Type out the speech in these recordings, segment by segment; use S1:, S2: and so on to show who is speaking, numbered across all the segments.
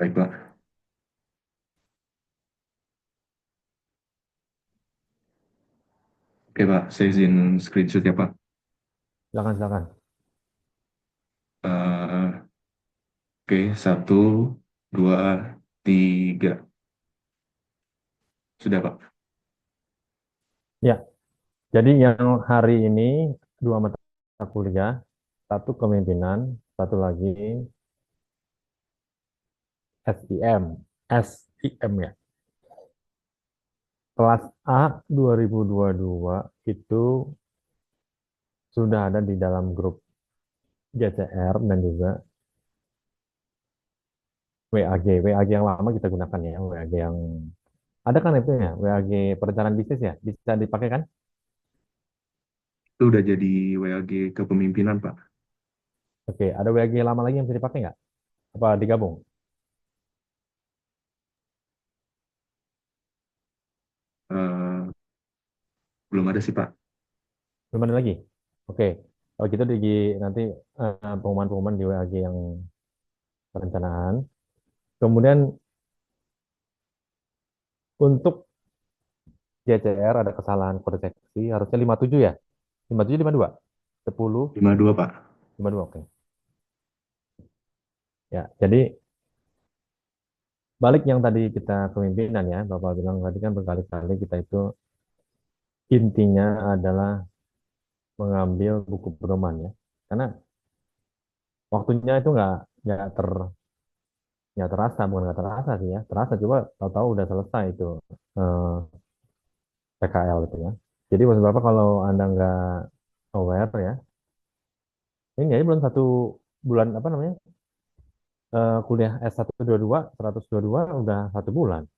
S1: Baik, Pak. Oke, Pak. Saya izin screenshot ya, Pak.
S2: Silakan, silakan.
S1: Eh, oke, satu, dua, tiga. Sudah, Pak.
S2: Ya, jadi yang hari ini dua mata kuliah, satu kepemimpinan, satu lagi SIM, SIM ya. Kelas A 2022 itu sudah ada di dalam grup JCR dan juga WAG. WAG yang lama kita gunakan ya, WAG yang ada kan itu ya, WAG perencanaan bisnis ya, bisa dipakai kan?
S1: Itu udah jadi WAG kepemimpinan, Pak.
S2: Oke, ada WAG lama lagi yang bisa dipakai nggak? Apa digabung?
S1: Eh, belum ada sih, Pak.
S2: Belum ada lagi? Oke, kalau gitu di nanti pengumuman-pengumuman di WAG yang perencanaan. Kemudian untuk JCR ada kesalahan kode seksi, harusnya 57 ya? 57, 52? 10,
S1: 52, Pak.
S2: 52, oke. Ya, jadi balik yang tadi kita kepemimpinan ya, Bapak bilang tadi kan berkali-kali kita itu intinya adalah mengambil buku pedoman ya. Karena waktunya itu nggak terasa, bukan nggak terasa sih ya. Terasa, coba tahu-tahu udah selesai itu eh, PKL itu ya. Jadi maksud Bapak kalau Anda nggak aware ya, ini aja belum satu bulan apa namanya kuliah S122 122 udah satu bulan,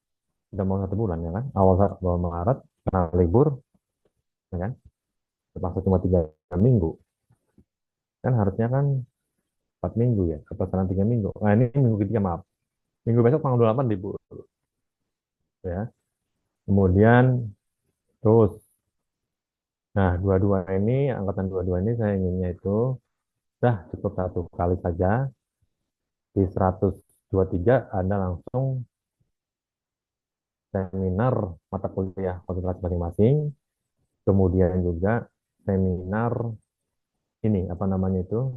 S2: udah mau satu bulan ya kan, awal Maret karena libur ya kan, terpaksa cuma 3 minggu kan, harusnya kan 4 minggu ya, kepesanan 3 minggu. Nah ini minggu ketiga, maaf, minggu besok tanggal 28 libur ya. Kemudian terus, nah dua-dua ini, angkatan dua-dua ini saya inginnya itu dah cukup satu kali saja di 123 ada langsung seminar mata kuliah konsentrasi masing-masing, kemudian juga seminar ini apa namanya itu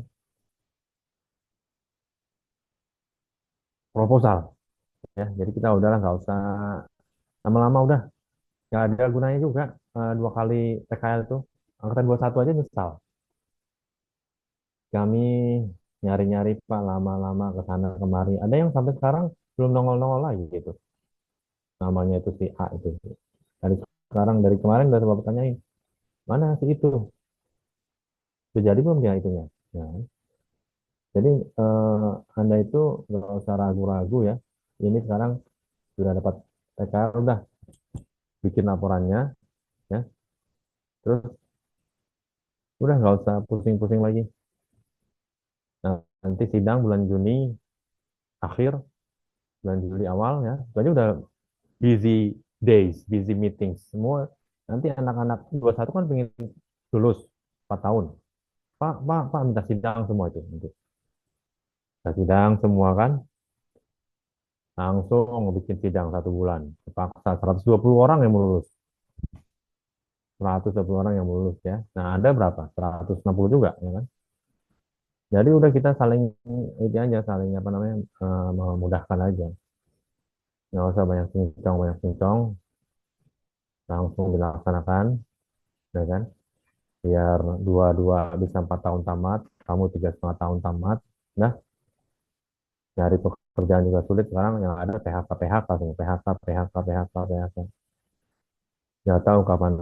S2: proposal ya. Jadi kita udahlah nggak usah lama-lama, udah nggak ada gunanya juga 2 kali PKL itu. Angkatan 21 aja misal kami nyari-nyari Pak, lama-lama ke sana kemari, ada yang sampai sekarang belum nongol-nongol lagi gitu, namanya itu si A itu. Dari sekarang, dari kemarin udah coba tanyain mana si itu, sudah jadi belum dia itunya. Nah, jadi Anda itu nggak usah ragu-ragu ya. Ini sekarang sudah dapat PKL, udah bikin laporannya ya. Terus udah nggak usah pusing-pusing lagi. Nah, nanti sidang bulan Juni akhir, bulan Juli awal ya. Itu aja udah busy days, busy meetings semua. Nanti anak-anak 21 kan pengen lulus 4 tahun. Pak, Pak, Pak, minta sidang semua itu. Nanti minta sidang semua kan, langsung bikin sidang 1 bulan. Terpaksa 120 orang yang mau lulus. 120 orang yang mau lulus ya. Nah, ada berapa? 160 juga ya kan. Jadi udah kita saling itu aja, saling apa namanya memudahkan aja. Nggak usah banyak cincong, langsung dilaksanakan, ya kan? Biar dua-dua bisa 4 tahun tamat, kamu 3,5 tahun tamat. Nah, nyari pekerjaan juga sulit sekarang, yang ada PHK, PHK, semua PHK, PHK, PHK, PHK. Nggak tahu kapan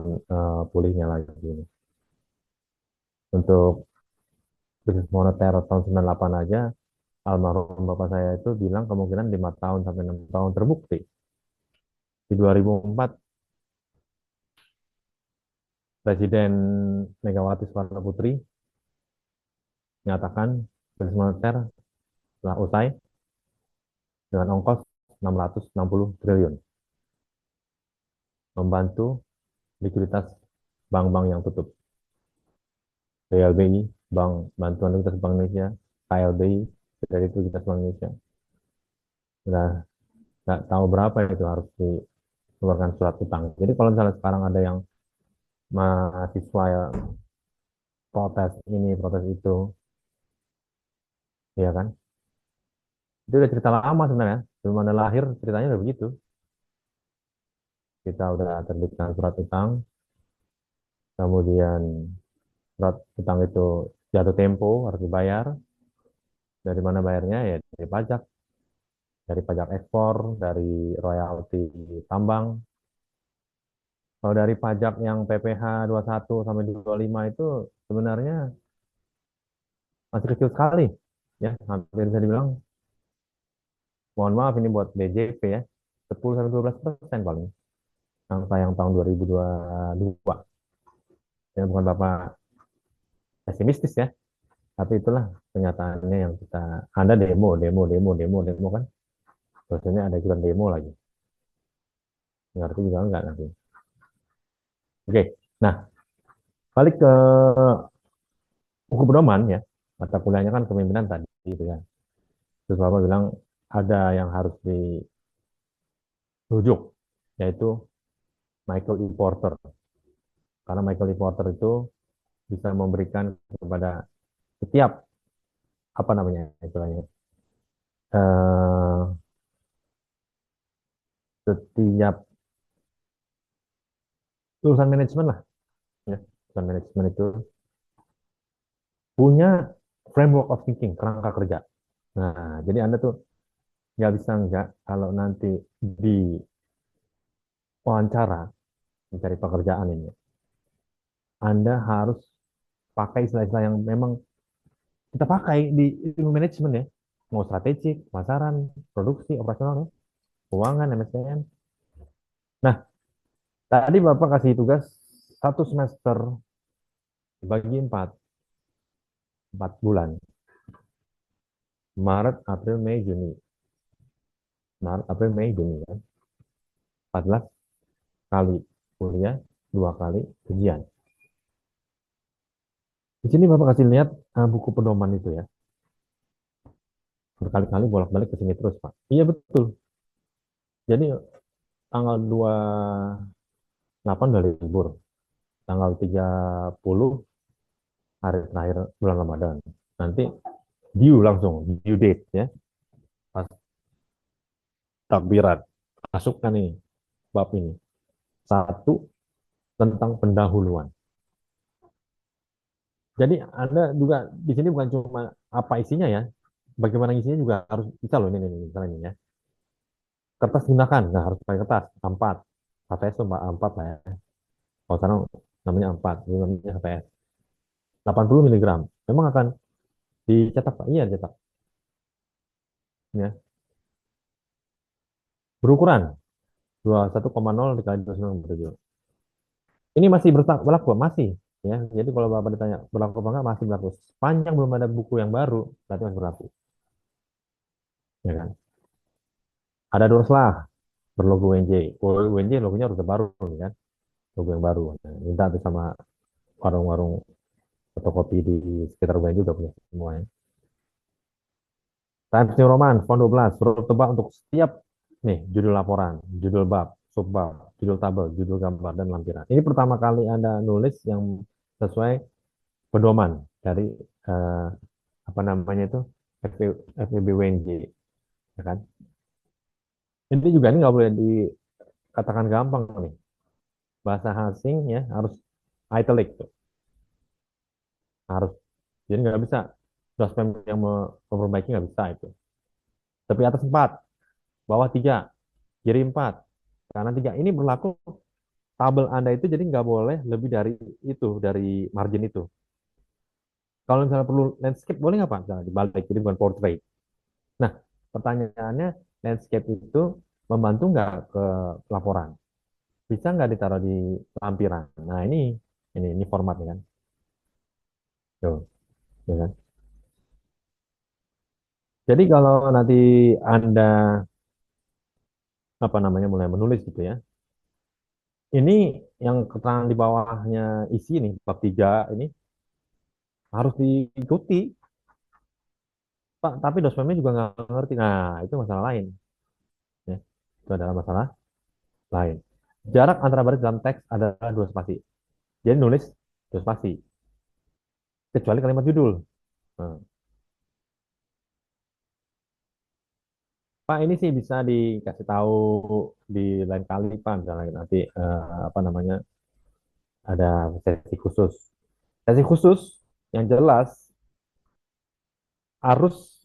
S2: pulihnya lagi ini. Untuk krisis moneter tahun 98 aja, almarhum bapak saya itu bilang kemungkinan 5 tahun sampai 6 tahun, terbukti. Di 2004, Presiden Megawati Soekarno Putri menyatakan krisis moneter telah usai dengan ongkos 660 triliun, membantu likuiditas bank-bank yang tutup. BLBI, Bank Bantuan Likuiditas Bank Indonesia, KLBI, dari Likuiditas Bank Indonesia. Udah nggak tahu berapa itu harus dikeluarkan surat utang. Jadi kalau misalnya sekarang ada yang mahasiswa ya, protes ini, protes itu, ya kan? Itu udah cerita lama sebenarnya. Belum ada lahir ceritanya udah begitu. Kita udah terbitkan surat utang, kemudian surat utang itu jatuh tempo harus dibayar. Dari mana bayarnya? Ya dari pajak ekspor, dari royalti tambang. Kalau dari pajak yang PPh 21 sampai 25 itu sebenarnya masih kecil sekali, ya hampir bisa dibilang. Mohon maaf ini buat BJP ya, 10 sampai 12% paling. Angka yang tahun 2022. Ya bukan Bapak pesimistis ya, tapi itulah kenyataannya yang kita ada demo kan. Biasanya ada ikutan demo lagi. Ngerti juga enggak nanti. Oke, nah balik ke buku pedoman ya. Mata kuliahnya kan kepemimpinan tadi gitu ya. Terus Bapak bilang ada yang harus dirujuk, yaitu Michael E. Porter. Karena Michael E. Porter itu bisa memberikan kepada setiap apa namanya istilahnya, eh, setiap lulusan manajemen lah ya, lulusan manajemen itu punya framework of thinking, kerangka kerja. Nah, jadi Anda tuh nggak bisa nggak kalau nanti di wawancara mencari pekerjaan ini, Anda harus pakai istilah-istilah yang memang kita pakai di ilmu manajemen ya, mau strategik, pemasaran, produksi, operasional, ya, keuangan, MSDM. Nah, tadi Bapak kasih tugas satu semester dibagi empat bulan. Maret, April, Mei, Juni. Maret, April, Mei, Juni kan. 14 kali kuliah, 2 kali ujian. Di sini Bapak kasih lihat buku pedoman itu ya. Berkali-kali bolak-balik ke sini terus, Pak. Iya betul. Jadi tanggal 28 udah libur. Tanggal 30 hari terakhir bulan Ramadan. Nanti due date ya. Pas takbiran. Masukkan nih bab ini. Satu, tentang pendahuluan. Jadi Anda juga di sini bukan cuma apa isinya ya, bagaimana isinya juga harus bisa loh ini misalnya ini ya. Kertas gunakan, nggak harus pakai kertas, A4. HVS tuh A4 lah ya. Kalau sekarang namanya A4, itu namanya HVS. 80 miligram. Memang akan dicetak Pak? Iya cetak. Ya. Berukuran 21,0 dikali 29,7. Ini masih berlaku, masih. Ya, jadi kalau Bapak ditanya berlaku apa enggak, masih berlaku. Sepanjang belum ada buku yang baru, berarti masih berlaku. Ya kan? Ada Dorslah, berlogo WNJ. WNJ logonya udah baru nih kan, logo yang baru. Nah, minta tuh sama warung-warung fotokopi di sekitar WNJ udah punya semua ya. Times New Roman, font 12, huruf tebal untuk setiap nih judul laporan, judul bab, subbab, judul tabel, judul gambar dan lampiran. Ini pertama kali Anda nulis yang sesuai pedoman dari eh, apa namanya itu FEBWNJ, ya kan? Ini juga ini nggak boleh dikatakan gampang nih. Bahasa asing ya harus italic tuh, harus. Jadi nggak bisa dospem yang memperbaiki nggak bisa itu. Tapi atas 4, bawah 3, kiri 4, kanan 3. Ini berlaku tabel Anda itu jadi nggak boleh lebih dari itu, dari margin itu. Kalau misalnya perlu landscape boleh nggak Pak? Misalnya dibalik, jadi bukan portrait. Nah, pertanyaannya landscape itu membantu nggak ke laporan? Bisa nggak ditaruh di lampiran? Nah, ini formatnya kan. Tuh, ya kan? Jadi kalau nanti Anda apa namanya mulai menulis gitu ya. Ini yang keterangan di bawahnya isi nih bab 3 ini harus diikuti. Pak, tapi dospemnya juga nggak ngerti. Nah, itu masalah lain. Itu adalah masalah lain. Jarak antara baris dalam teks adalah dua spasi. Jadi nulis dua spasi, kecuali kalimat judul. Nah, Pak, ini sih bisa dikasih tahu di lain kali, Pak. Misalnya nanti apa namanya ada sesi khusus. Sesi khusus yang jelas harus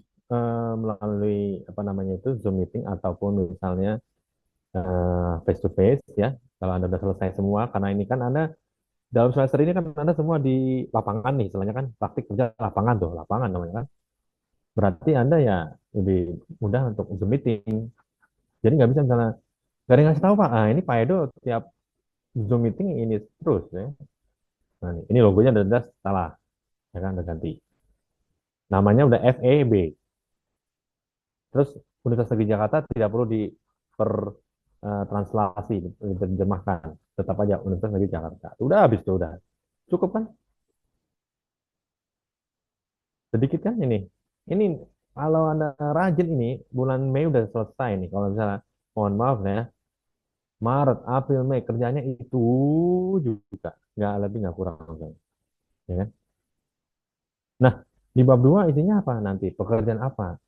S2: melalui apa namanya itu Zoom meeting ataupun misalnya face to face ya. Kalau Anda sudah selesai semua, karena ini kan Anda dalam semester ini kan Anda semua di lapangan nih, istilahnya kan praktik kerja lapangan tuh, lapangan namanya kan. Berarti Anda ya lebih mudah untuk Zoom meeting. Jadi nggak bisa misalnya, nggak ada yang ngasih tahu Pak, ah ini Pak Edo tiap Zoom meeting ini terus ya. Nah, ini logonya udah salah, ya kan, udah ganti. Namanya udah FEB. Terus Universitas Negeri Jakarta tidak perlu diper translasi, diterjemahkan. Tetap aja Universitas Negeri Jakarta. Udah habis tuh, udah. Cukup kan? Sedikit kan ini. Ini kalau Anda rajin ini, bulan Mei udah selesai nih. Kalau misalnya, mohon maaf ya, Maret, April, Mei, kerjanya itu juga. Nggak lebih, nggak kurang. Ya kan? Nah, di bab 2 isinya apa nanti? Pekerjaan apa?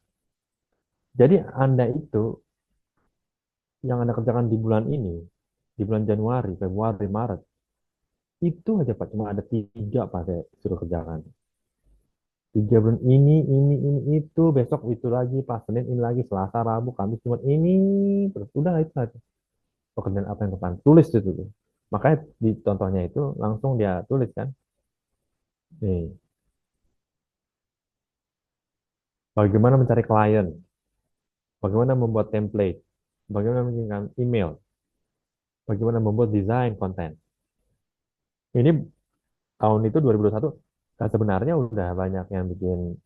S2: Jadi Anda itu, yang Anda kerjakan di bulan ini, di bulan Januari, Februari, Maret, itu aja Pak, cuma ada tiga Pak saya suruh kerjakan. 3 bulan ini, itu, besok itu lagi, Pak, Senin ini lagi, Selasa, Rabu, Kamis, Jumat ini, terus udah itu aja. Pekerjaan apa yang depan, tulis itu tuh. Makanya di contohnya itu langsung dia tulis kan, nih, bagaimana mencari klien, bagaimana membuat template, bagaimana mengirimkan email, bagaimana membuat desain konten. Ini tahun itu 2021, nah sebenarnya udah banyak yang bikin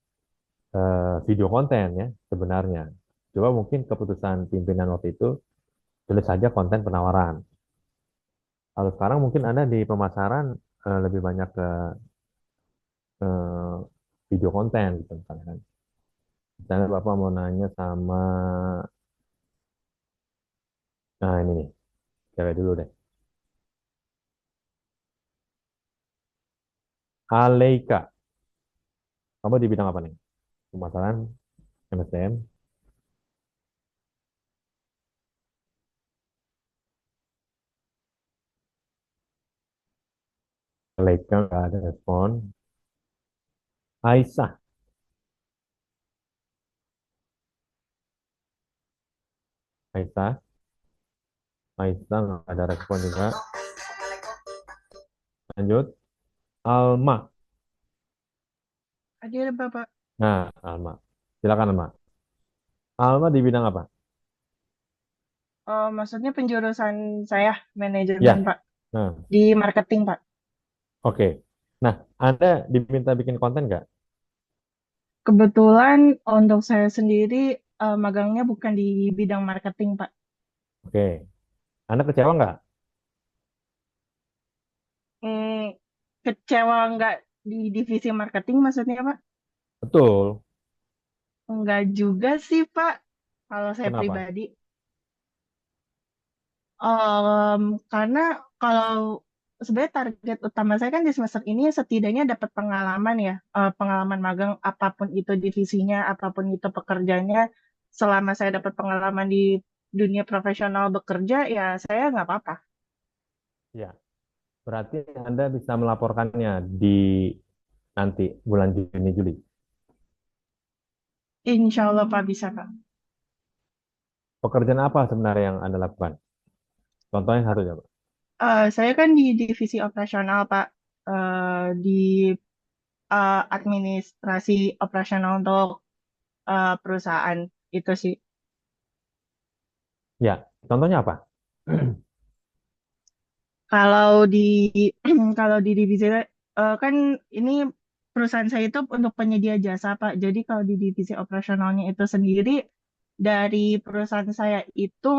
S2: video konten ya sebenarnya. Coba mungkin keputusan pimpinan waktu itu tulis saja konten penawaran. Kalau sekarang mungkin Anda di pemasaran lebih banyak ke eh, video konten gitu misalnya kan. Misalnya Bapak mau nanya sama, nah ini nih, cewek dulu deh. Aleika, kamu di bidang apa nih? Pemasaran, MSDM, Aleika nggak ada respon. Aisyah, Aisyah, Aisyah nggak ada respon juga. Lanjut, Alma.
S3: Ada Bapak.
S2: Nah, Alma. Silakan Alma. Alma di bidang apa?
S3: Maksudnya penjurusan saya manajemen
S2: Ya.
S3: Pak
S2: Nah,
S3: di marketing Pak.
S2: oke. Nah, Anda diminta bikin konten nggak?
S3: Kebetulan untuk saya sendiri magangnya bukan di bidang marketing Pak.
S2: Oke. Anda kecewa nggak?
S3: Hmm, kecewa nggak di divisi marketing maksudnya Pak?
S2: Betul.
S3: Enggak juga sih Pak. Kalau saya
S2: Kenapa?
S3: pribadi, karena kalau sebenarnya target utama saya kan di semester ini setidaknya dapat pengalaman ya, pengalaman magang apapun itu divisinya, apapun itu pekerjaannya, selama saya dapat pengalaman di dunia profesional bekerja ya saya nggak apa-apa.
S2: Ya. Berarti Anda bisa melaporkannya di nanti bulan Juni Juli.
S3: Insya Allah Pak bisa Pak.
S2: Pekerjaan apa sebenarnya yang Anda lakukan? Contohnya satu ya, Pak.
S3: Saya kan di divisi operasional Pak, di administrasi operasional untuk perusahaan itu sih.
S2: Ya, contohnya apa?
S3: Kalau di kalau di divisi kan ini perusahaan saya itu untuk penyedia jasa Pak. Jadi kalau di divisi operasionalnya itu sendiri dari perusahaan saya itu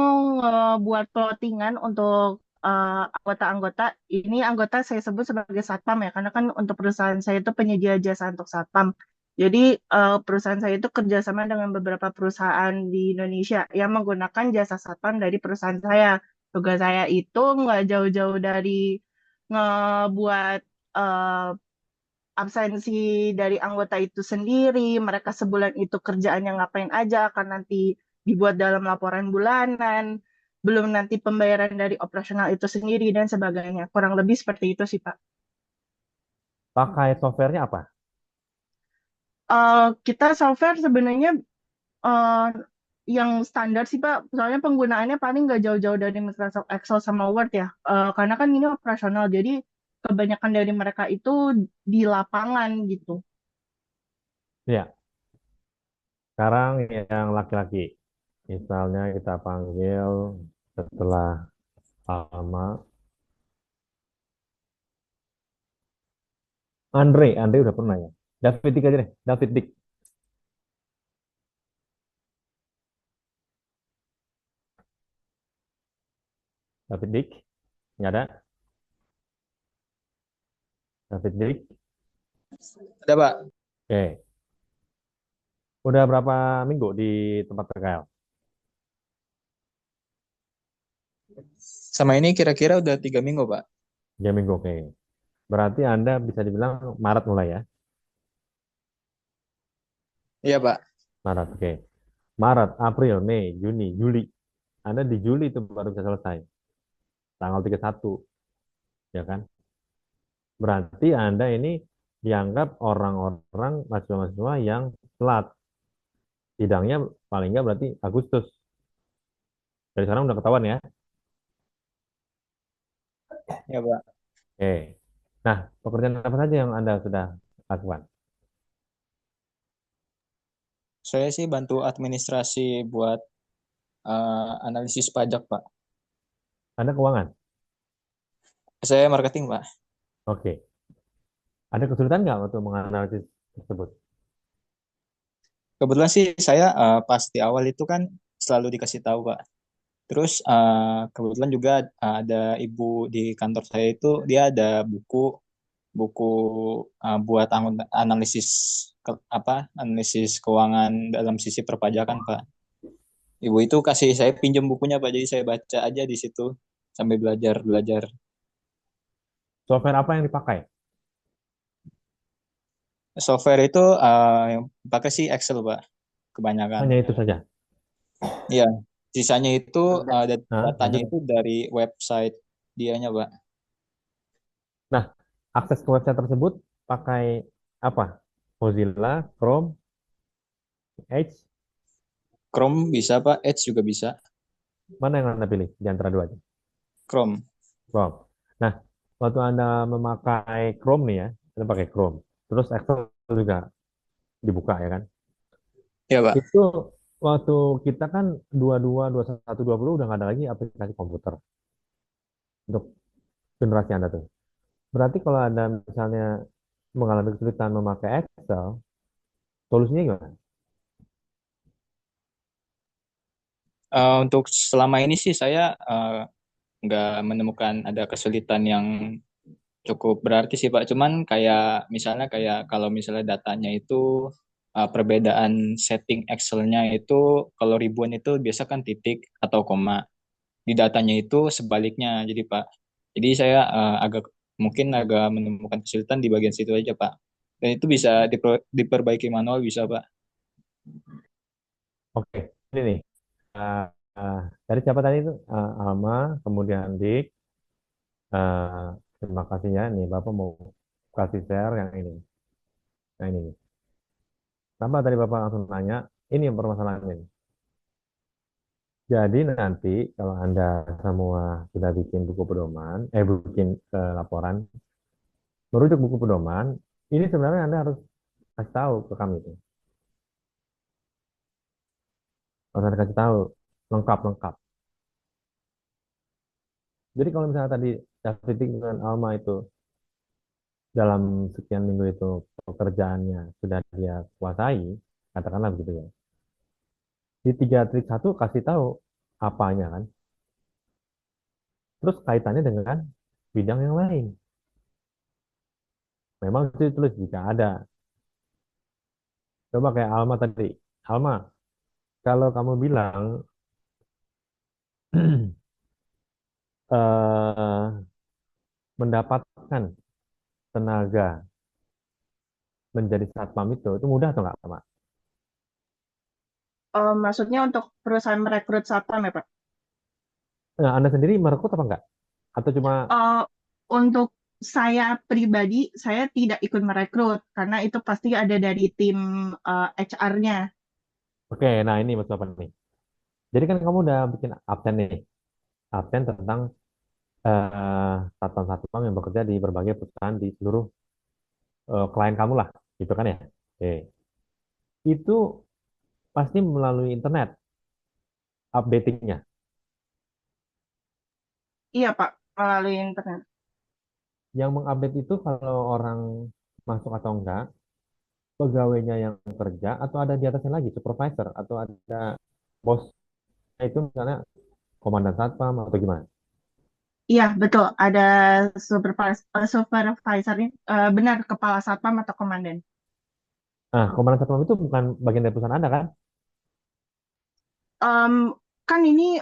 S3: buat plottingan untuk anggota-anggota. Ini anggota saya sebut sebagai satpam ya, karena kan untuk perusahaan saya itu penyedia jasa untuk satpam. Jadi perusahaan saya itu kerjasama dengan beberapa perusahaan di Indonesia yang menggunakan jasa satpam dari perusahaan saya. Tugas saya itu nggak jauh-jauh dari ngebuat eh, absensi dari anggota itu sendiri, mereka sebulan itu kerjaannya ngapain aja, akan nanti dibuat dalam laporan bulanan, belum nanti pembayaran dari operasional itu sendiri dan sebagainya. Kurang lebih seperti itu sih, Pak.
S2: Pakai softwarenya apa?
S3: Kita software sebenarnya eh, yang standar sih, Pak. Soalnya penggunaannya paling nggak jauh-jauh dari Microsoft Excel sama Word ya. Karena kan ini operasional, jadi kebanyakan dari mereka itu di lapangan gitu.
S2: Ya, sekarang yang laki-laki. Misalnya kita panggil setelah Alma, Andre udah pernah ya. David Dick aja deh, David Dick, David Dick, nggak ada, David Dick.
S4: Ada Pak.
S2: Oke, udah berapa minggu di tempat PKL?
S4: Sama ini kira-kira udah 3 minggu Pak.
S2: 3 minggu, oke. Berarti Anda bisa dibilang Maret mulai ya?
S4: Iya Pak.
S2: Maret, oke. Maret, April, Mei, Juni, Juli. Anda di Juli itu baru bisa selesai. Tanggal 31, ya kan? Berarti Anda ini dianggap orang-orang mahasiswa-mahasiswa yang telat. Sidangnya paling nggak berarti Agustus. Dari sekarang udah ketahuan ya?
S4: Iya Pak.
S2: Oke. Nah, pekerjaan apa saja yang Anda sudah lakukan?
S4: Saya sih bantu administrasi buat analisis pajak Pak.
S2: Anda keuangan?
S4: Saya marketing Pak.
S2: Oke. Ada kesulitan nggak untuk menganalisis tersebut?
S4: Kebetulan sih saya pas di awal itu kan selalu dikasih tahu Pak. Terus kebetulan juga ada ibu di kantor saya itu dia ada buku buku buat analisis analisis keuangan dalam sisi perpajakan Pak. Ibu itu kasih saya pinjam bukunya Pak, jadi saya baca aja di situ sambil belajar belajar.
S2: Software apa yang dipakai?
S4: Software itu yang pakai sih Excel Pak, kebanyakan.
S2: Hanya itu saja.
S4: Iya, sisanya itu
S2: Nah,
S4: datanya
S2: lanjut.
S4: itu dari website dianya Pak.
S2: Nah, akses ke website tersebut pakai apa? Mozilla, Chrome, Edge,
S4: Chrome bisa Pak, Edge juga bisa.
S2: mana yang Anda pilih di antara dua?
S4: Chrome.
S2: Chrome. Nah, waktu Anda memakai Chrome nih ya, Anda pakai Chrome. Terus Excel juga dibuka ya kan?
S4: Ya Pak.
S2: Itu waktu kita kan 22, 21, 20 udah nggak ada lagi aplikasi komputer untuk generasi Anda tuh. Berarti kalau Anda misalnya mengalami kesulitan memakai Excel, solusinya gimana?
S4: Untuk selama ini sih saya nggak menemukan ada kesulitan yang cukup berarti sih Pak. Cuman kayak misalnya kayak kalau misalnya datanya itu perbedaan setting Excel-nya itu kalau ribuan itu biasa kan titik atau koma. Di datanya itu sebaliknya. Jadi Pak, jadi saya mungkin agak menemukan kesulitan di bagian situ aja Pak. Dan itu bisa diperbaiki manual bisa Pak.
S2: Oke, ini nih. eh, eh, dari siapa tadi itu? Alma, kemudian Dik. Eh, terima kasih ya. Nih, Bapak mau kasih share yang ini. Nah, ini nih. Kenapa tadi Bapak langsung nanya? Ini yang permasalahan ini. Jadi nanti kalau Anda semua sudah bikin buku pedoman, bikin laporan, merujuk buku pedoman, ini sebenarnya Anda harus kasih tahu ke kami itu. Harus Anda kasih tahu lengkap-lengkap. Jadi kalau misalnya tadi David dan Alma itu dalam sekian minggu itu pekerjaannya sudah dia kuasai, katakanlah begitu ya. Di 3.1 kasih tahu apanya kan. Terus kaitannya dengan bidang yang lain. Memang itu tulis jika ada. Coba kayak Alma tadi. Alma, kalau kamu bilang eh, mendapatkan tenaga menjadi satpam itu mudah atau enggak, Pak?
S3: Maksudnya untuk perusahaan merekrut satpam ya, Pak?
S2: Nah, Anda sendiri merekrut apa enggak? Atau cuma
S3: Eh, untuk saya pribadi, saya tidak ikut merekrut karena itu pasti ada dari tim HR-nya.
S2: oke, nah ini Mas Bapak nih. Jadi kan kamu udah bikin absen nih, absen tentang satpam-satpam yang bekerja di berbagai perusahaan di seluruh klien kamu lah, gitu kan ya? Oke. Itu pasti melalui internet updatingnya.
S3: Iya, Pak, melalui internet.
S2: Yang mengupdate itu kalau orang masuk atau enggak, pegawainya yang kerja atau ada di atasnya lagi, supervisor atau ada bos itu misalnya komandan satpam atau gimana?
S3: Iya, betul. Ada supervisornya, benar, kepala satpam atau komandan.
S2: Nah, komandan satpam itu bukan bagian dari perusahaan Anda kan?
S3: Em, kan ini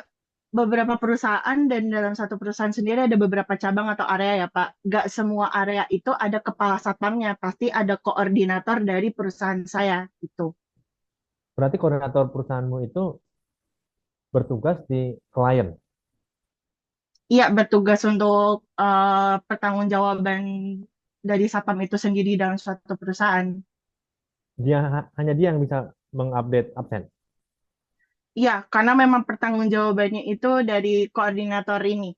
S3: beberapa perusahaan dan dalam satu perusahaan sendiri ada beberapa cabang atau area ya, Pak. Nggak semua area itu ada kepala satpamnya, pasti ada koordinator dari perusahaan saya gitu.
S2: Berarti koordinator perusahaanmu itu bertugas di klien.
S3: Iya, bertugas untuk pertanggungjawaban dari satpam itu sendiri dalam suatu perusahaan.
S2: Hanya dia yang bisa mengupdate absen.
S3: Iya, karena memang pertanggungjawabannya itu dari koordinator ini.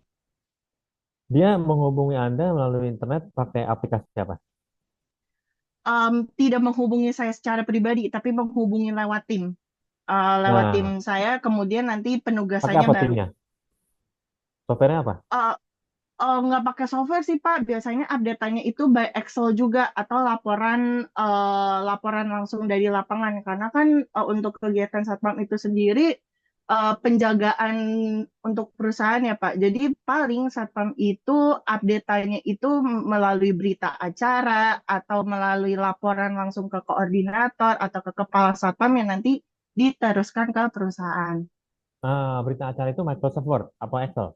S2: Dia menghubungi Anda melalui internet pakai aplikasi apa?
S3: Tidak menghubungi saya secara pribadi, tapi menghubungi lewat tim. Lewat tim
S2: Nah,
S3: saya, kemudian nanti
S2: pakai
S3: penugasannya
S2: apa
S3: baru.
S2: timnya? Softwarenya apa?
S3: Eh, nggak pakai software sih Pak, biasanya update-nya itu by Excel juga atau laporan langsung dari lapangan karena kan untuk kegiatan satpam itu sendiri penjagaan untuk perusahaan ya Pak. Jadi paling satpam itu update-nya itu melalui berita acara atau melalui laporan langsung ke koordinator atau ke kepala satpam yang nanti diteruskan ke perusahaan.
S2: Berita acara itu Microsoft Word apa Excel?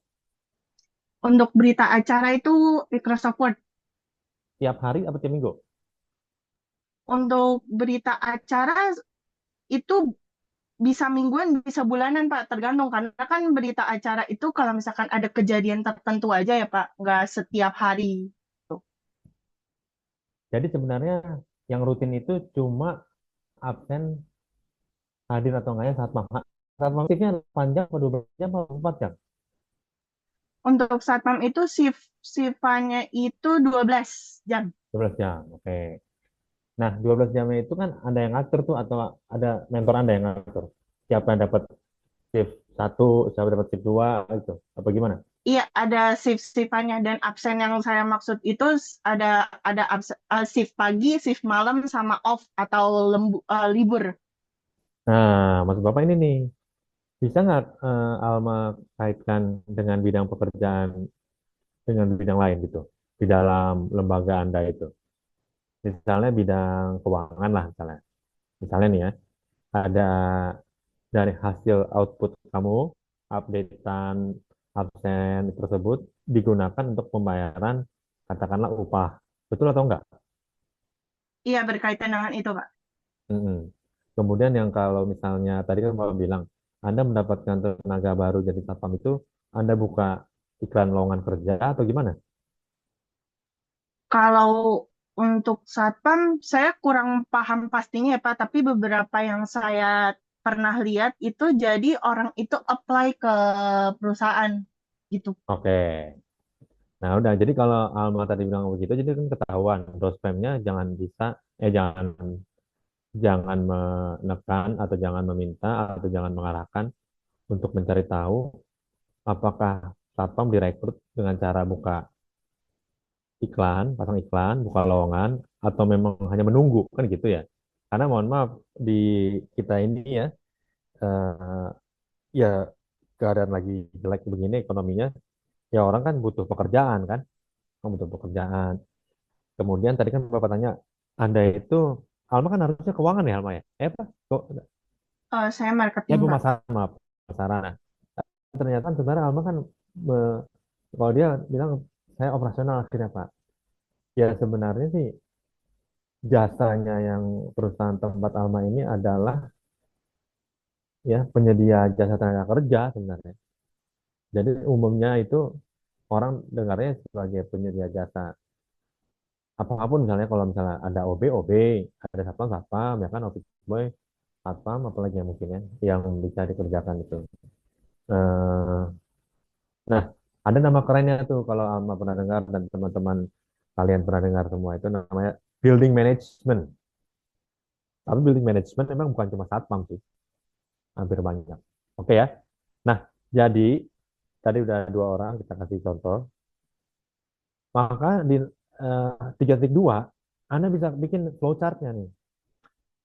S3: Untuk berita acara itu Microsoft Word.
S2: Tiap hari atau tiap minggu?
S3: Untuk berita acara itu bisa mingguan, bisa bulanan, Pak, tergantung. Karena kan berita acara itu kalau misalkan ada kejadian tertentu aja ya, Pak, nggak setiap hari. Tuh.
S2: Jadi sebenarnya yang rutin itu cuma absen hadir atau enggaknya saat aktifnya panjang atau 12 jam atau 4 jam?
S3: Untuk satpam itu shiftnya itu 12 jam.
S2: 12 jam, oke. Nah, 12 jamnya itu kan ada yang ngatur tuh atau ada mentor Anda yang ngatur. Siapa yang dapat shift satu, siapa dapat shift dua, gitu. Apa gimana?
S3: Iya, ada shift-shiftannya dan absen yang saya maksud itu ada shift pagi, shift malam sama off atau libur.
S2: Nah, maksud Bapak ini nih, bisa nggak Alma kaitkan dengan bidang pekerjaan dengan bidang lain gitu di dalam lembaga Anda itu? Misalnya bidang keuangan lah misalnya. Misalnya nih ya, ada dari hasil output kamu, updatean absen tersebut digunakan untuk pembayaran katakanlah upah. Betul atau enggak?
S3: Iya, berkaitan dengan itu, Pak.
S2: Mm-mm. Kemudian yang kalau misalnya tadi kan Bapak bilang, Anda mendapatkan tenaga baru jadi satpam itu, Anda buka iklan lowongan kerja atau gimana?
S3: Kalau untuk satpam, saya kurang paham pastinya ya Pak, tapi beberapa yang saya pernah lihat itu jadi orang itu apply ke perusahaan gitu.
S2: Oke. Nah, udah. Jadi kalau Alma tadi bilang begitu, jadi kan ketahuan. Dospemnya jangan bisa, jangan jangan menekan atau jangan meminta atau jangan mengarahkan untuk mencari tahu apakah satpam direkrut dengan cara buka iklan, pasang iklan, buka lowongan, atau memang hanya menunggu kan gitu ya. Karena mohon maaf di kita ini ya, eh, ya keadaan lagi jelek begini ekonominya, ya orang kan butuh pekerjaan kan, butuh pekerjaan. Kemudian tadi kan Bapak tanya, Anda itu Alma kan harusnya keuangan ya Alma ya? Apa?
S3: Saya
S2: Ya
S3: marketing, Pak.
S2: pemasaran, maaf, pemasaran. Nah, ternyata sebenarnya Alma kan kalau dia bilang saya operasional akhirnya Pak. Ya sebenarnya sih jasanya yang perusahaan tempat Alma ini adalah ya penyedia jasa tenaga kerja sebenarnya. Jadi umumnya itu orang dengarnya sebagai penyedia jasa apapun, misalnya kalau misalnya ada OB OB, ada satpam satpam, ya kan office boy satpam, apalagi yang mungkin ya yang bisa dikerjakan itu. Eh, nah, ada nama kerennya tuh kalau Alma pernah dengar dan teman-teman kalian pernah dengar semua, itu namanya building management. Tapi building management memang bukan cuma satpam sih, hampir banyak. Oke ya. Nah, jadi tadi udah dua orang kita kasih contoh. Maka di 3.2 Anda bisa bikin flowchart-nya nih.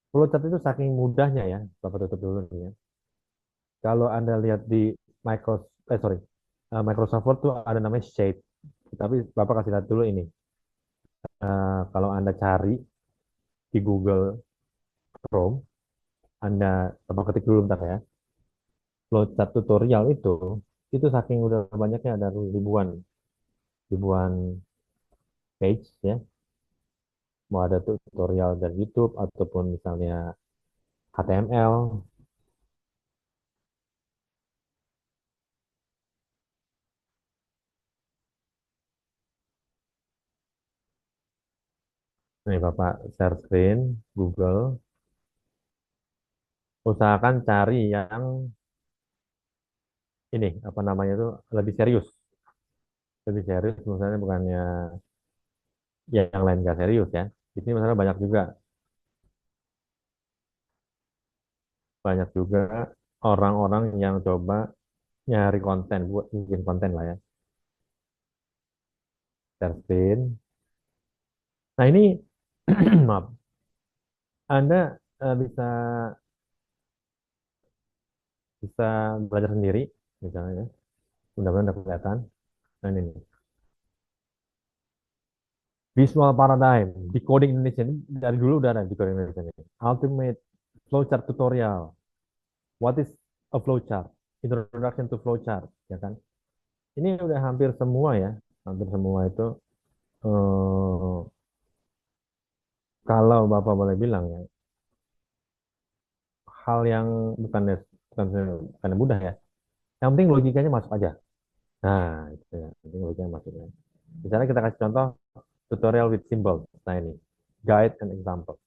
S2: Flowchart itu saking mudahnya ya. Bapak tutup dulu nih ya. Kalau Anda lihat di Microsoft Word tuh ada namanya Shape. Tapi Bapak kasih lihat dulu ini. Kalau Anda cari di Google Chrome, Anda Bapak ketik dulu bentar ya. Flowchart tutorial itu saking udah banyaknya, ada ribuan ribuan page ya. Mau ada tutorial dari YouTube ataupun misalnya HTML. Nih Bapak share screen Google, usahakan cari yang ini apa namanya itu lebih serius, misalnya bukannya ya yang lain nggak serius ya. Di sini misalnya banyak juga orang-orang yang coba nyari konten buat bikin konten lah ya. Share screen. Nah ini maaf, Anda bisa bisa belajar sendiri misalnya ya. Mudah-mudahan udah kelihatan. Nah ini nih. Visual Paradigm, Decoding Indonesia ini dari dulu udah ada Decoding Indonesia ini. Ultimate Flowchart Tutorial. What is a flowchart? Introduction to flowchart, ya kan? Ini udah hampir semua ya, hampir semua itu. eh, Kalau Bapak boleh bilang ya, hal yang bukan bukan mudah ya. Yang penting logikanya masuk aja. Nah, itu ya, yang penting logikanya masuk ya. Misalnya kita kasih contoh tutorial with symbol. Nah ini, guide and example.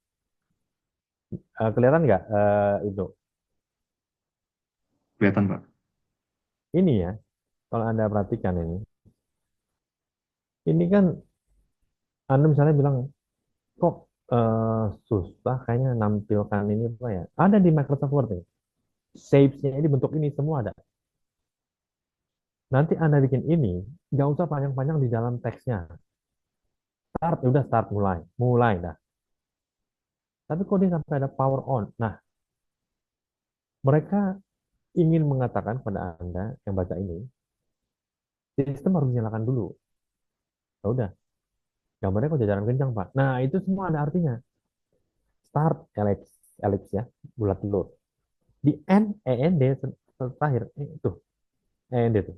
S2: Kelihatan nggak itu?
S1: Kelihatan, Pak.
S2: Ini ya, kalau Anda perhatikan ini kan Anda misalnya bilang, kok susah kayaknya nampilkan ini apa ya? Ada di Microsoft Word nih. Shapes-nya ini bentuk ini semua ada. Nanti Anda bikin ini, nggak usah panjang-panjang di dalam teksnya. Start, ya udah start mulai, mulai dah. Tapi kok dia sampai ada power on. Nah, mereka ingin mengatakan pada Anda yang baca ini, sistem harus dinyalakan dulu. Ya udah, gambarnya kok jajaran kencang, Pak. Nah, itu semua ada artinya. Start, ellipse ya, bulat telur. Di end, END, terakhir, itu, END itu.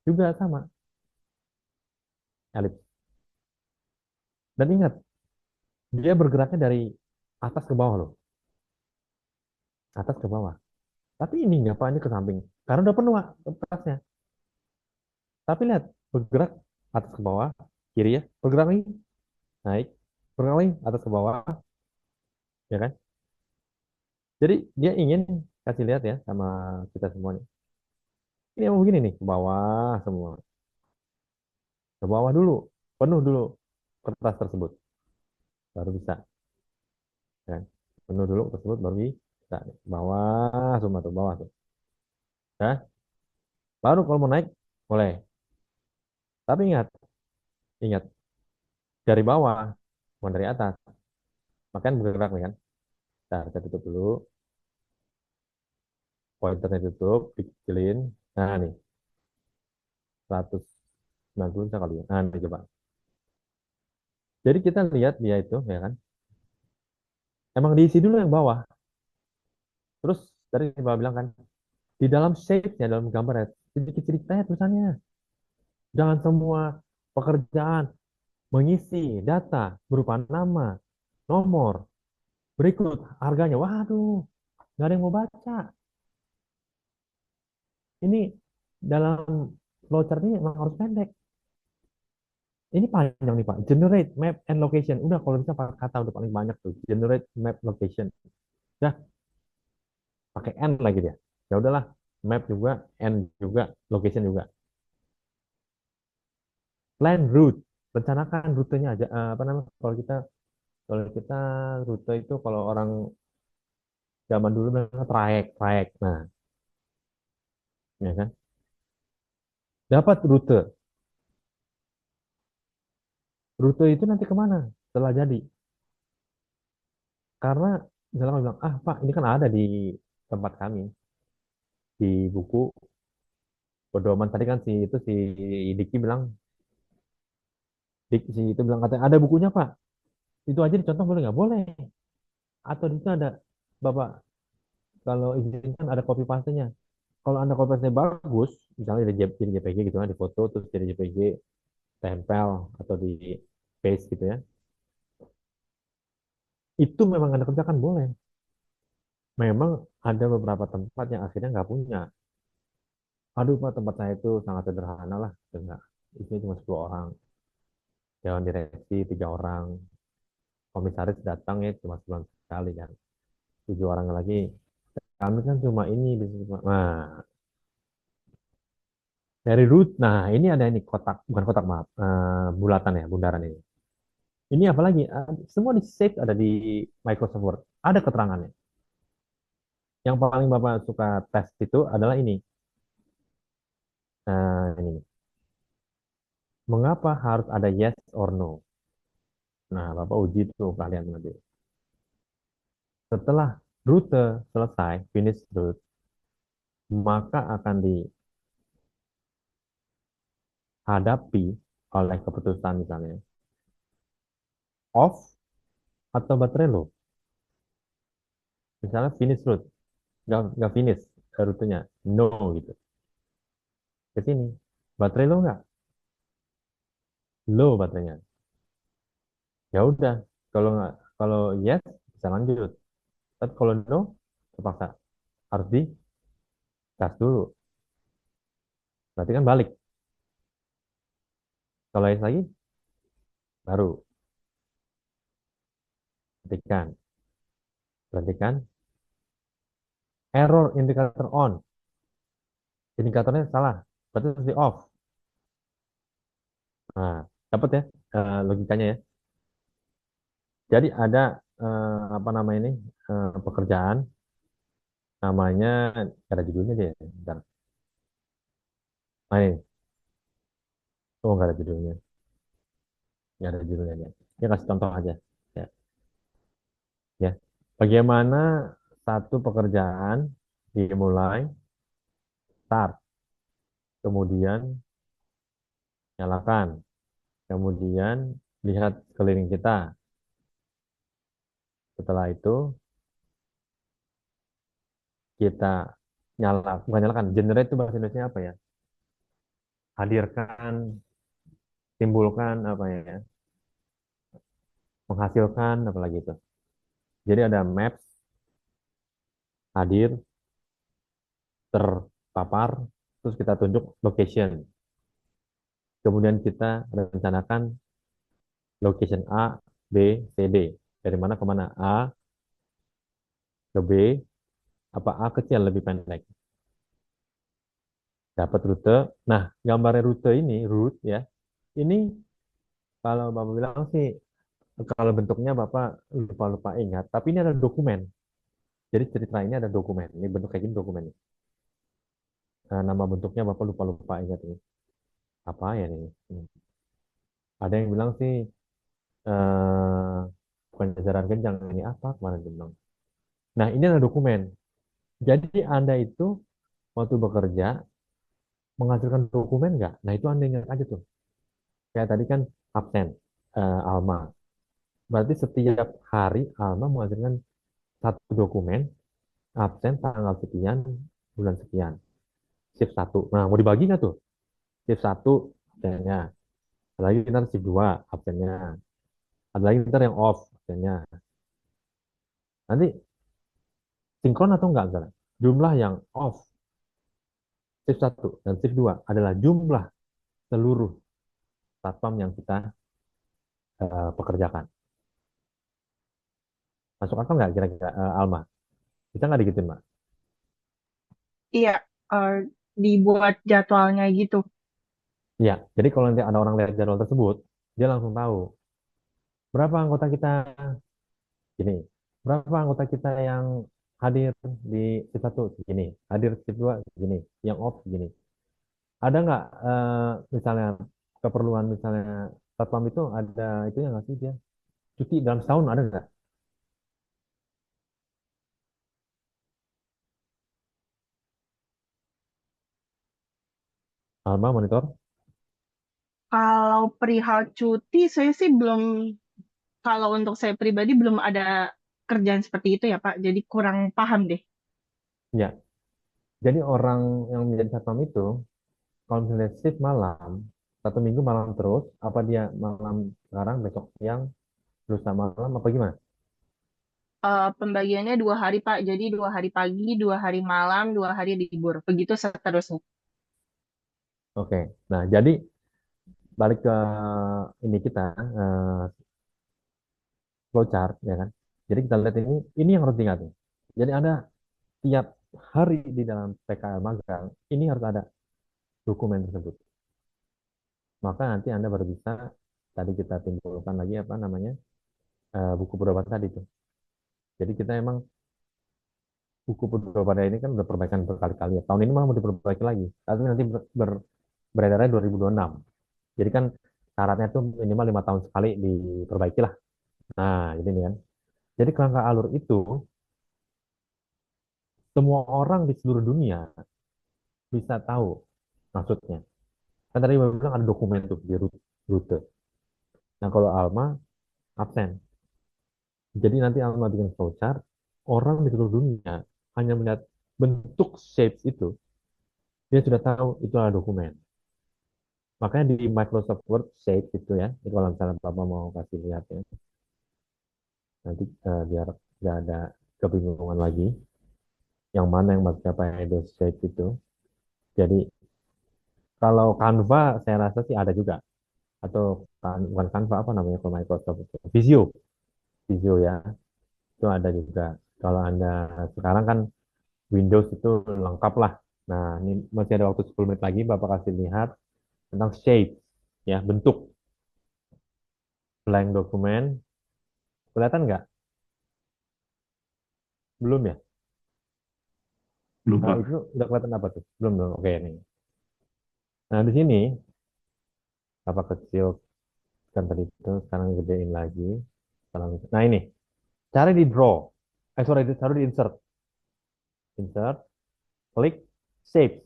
S2: Juga sama, ellipse. Dan ingat, dia bergeraknya dari atas ke bawah loh. Atas ke bawah. Tapi ini nggak Pak, ini ke samping. Karena udah penuh Pak, kertasnya. Tapi lihat, bergerak atas ke bawah, kiri ya, bergerak lagi, naik, bergerak lagi, atas ke bawah, ya kan? Jadi dia ingin kasih lihat ya sama kita semuanya. Ini mau begini nih, ke bawah semua. Ke bawah dulu, penuh dulu kertas tersebut, baru bisa. Ya. Penuh dulu tersebut, baru bisa. Bawah semua tuh, bawah tuh. Ya. Baru kalau mau naik, boleh. Tapi ingat, ingat, dari bawah, bukan dari atas. Makanya bergerak nih kan. Nah, kita tutup dulu. Pointernya tutup, dikecilin. Nah, nih, 190 bisa kali ya. Nah, nih coba. Jadi kita lihat dia itu, ya kan. Emang diisi dulu yang bawah. Terus dari Bapak bilang kan, di dalam shape-nya, dalam gambar ya, sedikit-sedikit aja tulisannya. Jangan semua pekerjaan mengisi data berupa nama, nomor, berikut harganya. Waduh, nggak ada yang mau baca. Ini dalam flowchart ini memang harus pendek. Ini panjang nih Pak. Generate map and location. Udah kalau bisa pakai kata udah paling banyak tuh. Generate map location. Udah pakai N lagi dia. Ya udahlah, map juga, N juga, location juga. Plan route. Rencanakan rutenya aja. Apa namanya? Kalau kita rute itu kalau orang zaman dulu bilang trayek, trayek. Nah, ya kan? Dapat rute. Rute itu nanti kemana setelah jadi? Karena misalnya orang bilang, ah Pak, ini kan ada di tempat kami di buku pedoman tadi kan si Diki bilang, si itu bilang katanya ada bukunya Pak. Itu aja dicontoh boleh nggak? Boleh. Atau di situ ada Bapak kalau izinkan ada copy paste-nya. Kalau Anda copy paste bagus, misalnya jadi JPG gitu kan, di foto terus jadi JPG tempel atau di paste gitu ya. Itu memang Anda kerjakan boleh. Memang ada beberapa tempat yang akhirnya nggak punya. Aduh Pak, tempat saya itu sangat sederhana lah. Enggak. Isinya cuma 10 orang. Dewan direksi 3 orang. Komisaris datang ya cuma sebulan sekali kan. 7 orang lagi. Kami kan cuma ini. Nah, dari root. Nah, ini ada ini kotak. Bukan kotak, maaf. Bulatan ya, bundaran ini. Ini apalagi? Semua di save ada di Microsoft Word. Ada keterangannya. Yang paling Bapak suka tes itu adalah ini. Nah, ini. Mengapa harus ada yes or no? Nah, Bapak uji tuh kalian nanti. Setelah rute selesai, finish route, maka akan dihadapi oleh keputusan misalnya off atau baterai low. Misalnya finish route, nggak finish rutenya, no gitu. Ke sini, baterai low nggak? Low baterainya. Ya udah, kalau nggak, kalau yes bisa lanjut. Tapi kalau no, terpaksa harus di gas dulu. Berarti kan balik. Kalau yes lagi, baru hentikan. Berhentikan. Error indikator on. Indikatornya salah. Berarti harus di off. Nah, dapat ya logikanya ya. Jadi ada apa namanya ini pekerjaan namanya ada judulnya deh. Bentar. Nah, ini. Oh nggak ada judulnya. Nggak ada judulnya dia. Dia kasih contoh aja. Ya, ya. Bagaimana satu pekerjaan dimulai start, kemudian nyalakan, kemudian lihat sekeliling kita. Setelah itu kita bukan nyalakan, generate itu bahasa Indonesia apa ya? Hadirkan, timbulkan apa ya? Menghasilkan apalagi itu. Jadi ada maps hadir, terpapar, terus kita tunjuk location. Kemudian kita rencanakan location A, B, C, D. Dari mana ke mana? A ke B, apa A kecil lebih pendek. Dapat rute. Nah, gambar rute ini, route ya, ini kalau Bapak bilang sih, kalau bentuknya Bapak lupa-lupa ingat, tapi ini ada dokumen. Jadi cerita ini ada dokumen. Ini bentuk kayak gini dokumen. Nama bentuknya Bapak lupa-lupa ingat ini. Apa ya ini? Ada yang bilang sih, eh, bukan jajaran kencang, ini apa kemarin dia bilang. Nah, ini adalah dokumen. Jadi Anda itu waktu bekerja menghasilkan dokumen nggak? Nah, itu Anda ingat aja tuh. Kayak tadi kan absen, Alma. Berarti setiap hari Alma menghasilkan satu dokumen, absen tanggal sekian, bulan sekian. Shift satu. Nah, mau dibagi nggak tuh? Shift satu absennya. Ada lagi ntar shift 2 absennya. Ada lagi ntar yang off absennya. Nanti sinkron atau enggak misalnya? Jumlah yang off shift satu dan shift 2 adalah jumlah seluruh satpam yang kita pekerjakan. Masuk akal nggak kira-kira Alma? Bisa nggak digituin, Mbak?
S3: Iya, eh, dibuat jadwalnya gitu.
S2: Iya, jadi kalau nanti ada orang lihat jadwal tersebut, dia langsung tahu berapa anggota kita gini, berapa anggota kita yang hadir di shift satu segini, hadir shift 2 segini, yang off segini. Ada nggak misalnya keperluan misalnya satpam itu ada itu yang nggak sih dia cuti dalam setahun ada nggak? Alma monitor?
S3: Kalau perihal cuti, saya sih belum, kalau untuk saya pribadi belum ada kerjaan seperti itu ya Pak. Jadi kurang paham deh.
S2: Ya, jadi orang yang menjadi satpam itu kalau misalnya shift malam, satu minggu malam terus, apa dia malam sekarang, besok siang, lusa malam, apa gimana?
S3: Pembagiannya 2 hari Pak. Jadi 2 hari pagi, 2 hari malam, 2 hari libur. Begitu seterusnya.
S2: Oke, nah jadi balik ke ini kita, flowchart, ya kan? Jadi kita lihat ini yang harus diingat nih. Jadi ada tiap hari di dalam PKL magang, ini harus ada dokumen tersebut. Maka nanti Anda baru bisa, tadi kita timbulkan lagi apa namanya, buku pedoman tadi tuh. Jadi kita emang buku pedoman ini kan udah perbaikan berkali-kali ya. Tahun ini malah mau diperbaiki lagi. Tapi nanti beredarnya 2026. Jadi kan syaratnya tuh minimal 5 tahun sekali diperbaiki lah. Nah, jadi ini kan. Jadi kerangka alur itu semua orang di seluruh dunia bisa tahu maksudnya. Kan tadi Bapak bilang ada dokumen tuh di rute. Nah, kalau Alma absen. Jadi nanti Alma bikin flowchart, orang di seluruh dunia hanya melihat bentuk shapes itu, dia sudah tahu itu adalah dokumen. Makanya di Microsoft Word Shapes itu ya, itu kalau misalnya Bapak mau kasih lihat ya, nanti biar nggak ada kebingungan lagi, yang mana yang maksudnya pakai shapes itu. Jadi kalau Canva saya rasa sih ada juga, atau bukan Canva apa namanya kalau Microsoft itu, Visio, Visio ya, itu ada juga. Kalau Anda sekarang kan Windows itu lengkap lah. Nah, ini masih ada waktu 10 menit lagi, Bapak kasih lihat tentang shape, ya, bentuk blank dokumen. Kelihatan nggak? Belum ya?
S1: Belum,
S2: Nah,
S1: Pak.
S2: itu udah kelihatan apa tuh? Belum, belum. Oke, nih. Nah, di sini, Bapak kecil kan tadi itu, sekarang gedein lagi. Nah, ini. Cari di draw. Sorry, cari di insert. Insert, klik, save.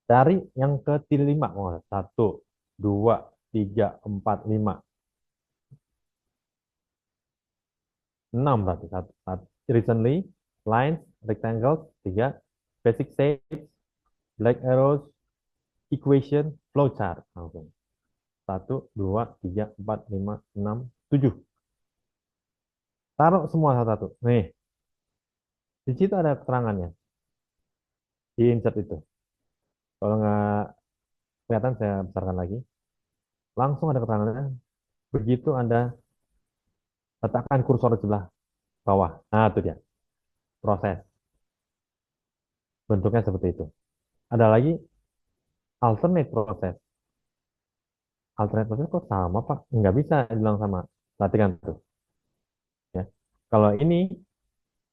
S2: Cari yang ke lima. Oh, 1, 2, 3, 4, 5. 6 berarti. Recently, lines, rectangles, 3. Basic shapes, black arrows, equation, flowchart. Oke. 1, 2, 3, 4, 5, 6, 7. Taruh semua satu-satu. Nih, di situ ada keterangannya. Di insert itu. Kalau nggak kelihatan, saya besarkan lagi. Langsung ada keterangannya. Begitu Anda letakkan kursor di sebelah bawah. Nah, itu dia. Proses. Bentuknya seperti itu. Ada lagi alternate proses. Alternate proses kok sama, Pak? Nggak bisa bilang sama. Perhatikan tuh. Ya. Kalau ini,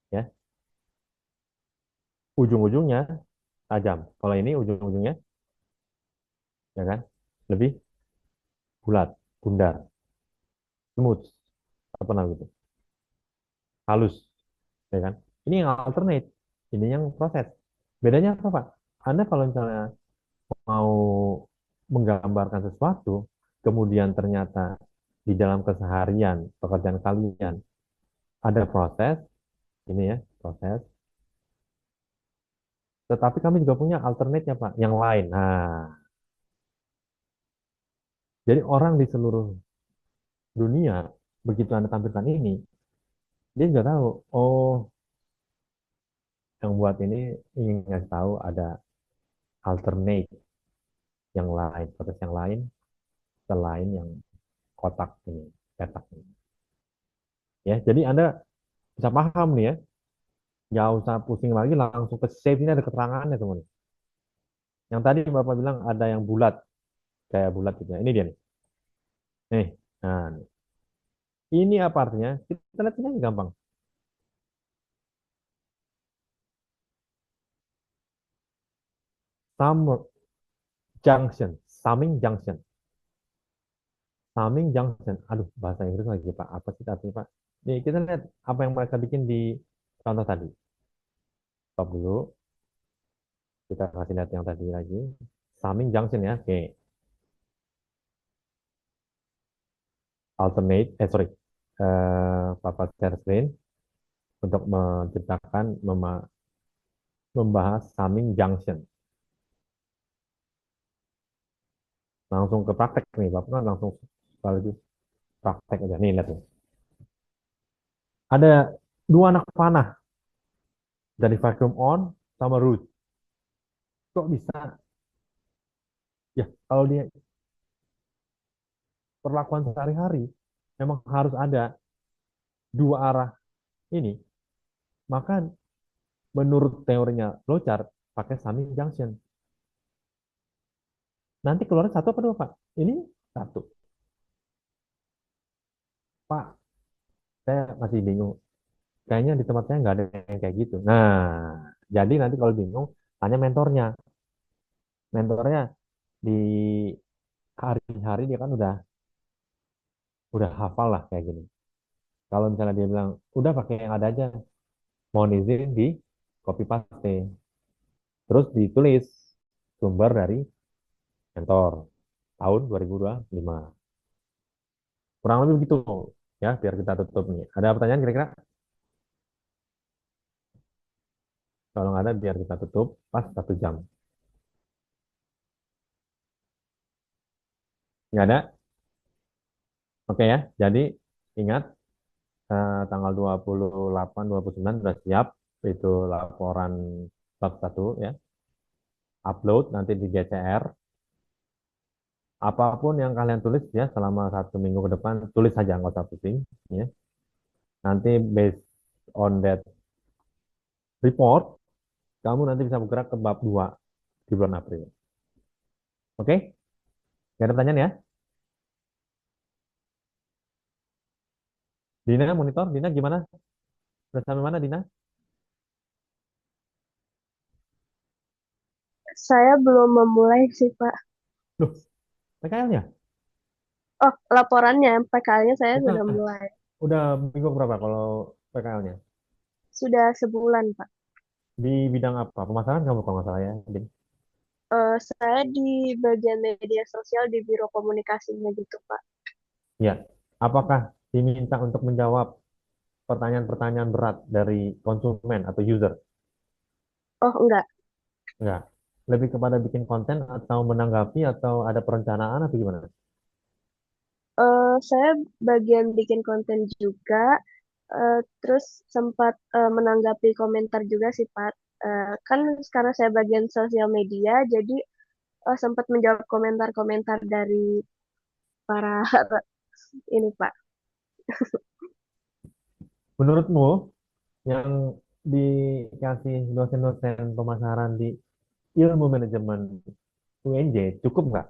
S2: ya, ujung-ujungnya tajam. Kalau ini ujung-ujungnya, ya kan, lebih bulat, bundar, smooth, apa namanya gitu, halus, ya kan. Ini yang alternate, ini yang proses. Bedanya apa, Pak? Anda kalau misalnya mau menggambarkan sesuatu, kemudian ternyata di dalam keseharian pekerjaan kalian ada proses, ini ya, proses. Tetapi kami juga punya alternate-nya, Pak, yang lain. Nah, jadi orang di seluruh dunia, begitu Anda tampilkan ini, dia juga tahu, oh, yang buat ini ingin ngasih tahu ada alternate yang lain, proses yang lain selain yang kotak ini, petak ini. Ya, jadi Anda bisa paham nih ya, nggak usah pusing lagi, langsung ke save ini ada keterangannya teman. Yang tadi Bapak bilang ada yang bulat, kayak bulat gitu ya. Ini dia nih. Nih, nah, nih. Ini apa artinya? Kita lihat ini gampang. Sum junction, summing junction, summing junction. Aduh, bahasa Inggris lagi Pak. Apa sih artinya Pak? Nih, kita lihat apa yang mereka bikin di contoh tadi. Stop dulu. Kita kasih lihat yang tadi lagi. Summing junction ya. Oke. Alternate, sorry. Papa share screen untuk menciptakan, membahas summing junction. Langsung ke praktek nih, Bapak kan langsung sekaligus praktek aja. Nih, lihat nih. Ada dua anak panah dari vacuum on sama root. Kok bisa? Ya, kalau dia perlakuan sehari-hari, memang harus ada dua arah ini. Maka menurut teorinya flowchart, pakai summing junction. Nanti keluar satu apa dua, Pak? Ini satu. Pak, saya masih bingung. Kayaknya di tempat saya nggak ada yang kayak gitu. Nah, jadi nanti kalau bingung, tanya mentornya. Mentornya di hari-hari dia kan udah hafal lah kayak gini. Kalau misalnya dia bilang, udah pakai yang ada aja, mohon izin di copy paste. Terus ditulis sumber dari mentor tahun 2025. Kurang lebih begitu ya, biar kita tutup nih. Ada pertanyaan kira-kira? Kalau nggak ada, biar kita tutup pas 1 jam. Nggak ada? Oke ya. Jadi ingat tanggal 28, 29 sudah siap. Itu laporan bab 1 ya. Upload nanti di GCR. Apapun yang kalian tulis ya selama 1 minggu ke depan, tulis saja, nggak usah pusing. Ya. Nanti based on that report, kamu nanti bisa bergerak ke bab 2 di bulan April. Oke? Gak ada pertanyaan ya? Dina, monitor. Dina gimana? Sudah sampai mana, Dina?
S5: Saya belum memulai sih, Pak.
S2: Loh, PKL-nya?
S5: Oh, laporannya, PKL-nya saya
S2: Udah,
S5: sudah mulai.
S2: udah minggu berapa kalau PKL-nya?
S5: Sudah sebulan, Pak.
S2: Di bidang apa? Pemasaran kamu kalau nggak salah ya, Din?
S5: Saya di bagian media sosial di Biro Komunikasinya gitu, Pak.
S2: Ya. Apakah diminta untuk menjawab pertanyaan-pertanyaan berat dari konsumen atau user?
S5: Oh, enggak.
S2: Enggak. Lebih kepada bikin konten atau menanggapi atau ada perencanaan atau gimana?
S5: Saya bagian bikin konten juga, terus sempat menanggapi komentar juga sih, Pak. Kan sekarang saya bagian sosial media, jadi sempat menjawab komentar-komentar dari para ini, Pak.
S2: Menurutmu yang dikasih dosen-dosen pemasaran di ilmu manajemen UNJ cukup nggak?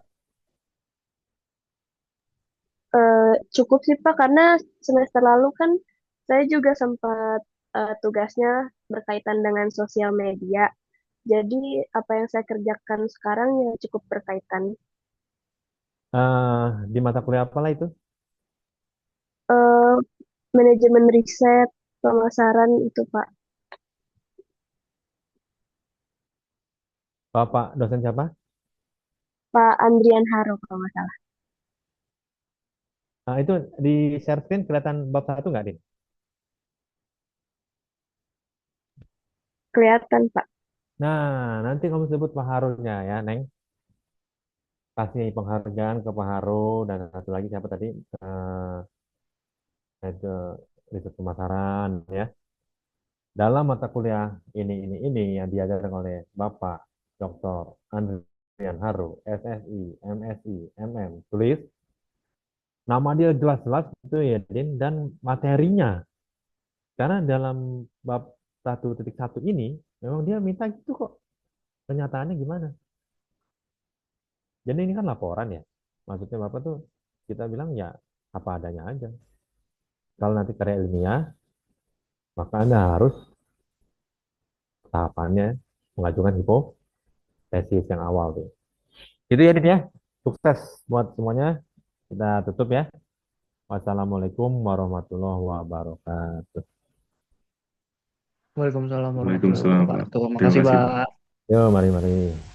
S5: Cukup sih Pak, karena semester lalu kan saya juga sempat tugasnya berkaitan dengan sosial media. Jadi apa yang saya kerjakan sekarang ya cukup berkaitan.
S2: Di mata kuliah apalah itu?
S5: Eh, Manajemen riset, pemasaran itu Pak.
S2: Bapak dosen siapa?
S5: Pak Andrian Haro kalau nggak salah.
S2: Nah, itu di share screen kelihatan bab 1 nggak, Din?
S5: Kelihatan, Pak.
S2: Nah, nanti kamu sebut Pak Harunnya ya, Neng. Kasih penghargaan ke Pak Harun dan satu lagi siapa tadi? Eh, itu riset pemasaran ya. Dalam mata kuliah ini yang diajarkan oleh Bapak Dr. Andrian Haru, SSI, MSI, MM, tulis nama dia jelas-jelas itu ya, Din, dan materinya. Karena dalam bab 1.1 ini memang dia minta gitu kok. Kenyataannya gimana? Jadi ini kan laporan ya. Maksudnya Bapak tuh kita bilang ya apa adanya aja. Kalau nanti karya ilmiah, maka Anda harus tahapannya mengajukan hipotesis yang awal tuh. Gitu ya, Din ya. Sukses buat semuanya. Kita tutup ya. Wassalamualaikum warahmatullahi wabarakatuh.
S6: Waalaikumsalam warahmatullahi
S1: Waalaikumsalam, Pak.
S6: wabarakatuh.
S1: Terima
S6: Makasih,
S1: kasih, Pak.
S6: Pak.
S2: Yo, mari-mari.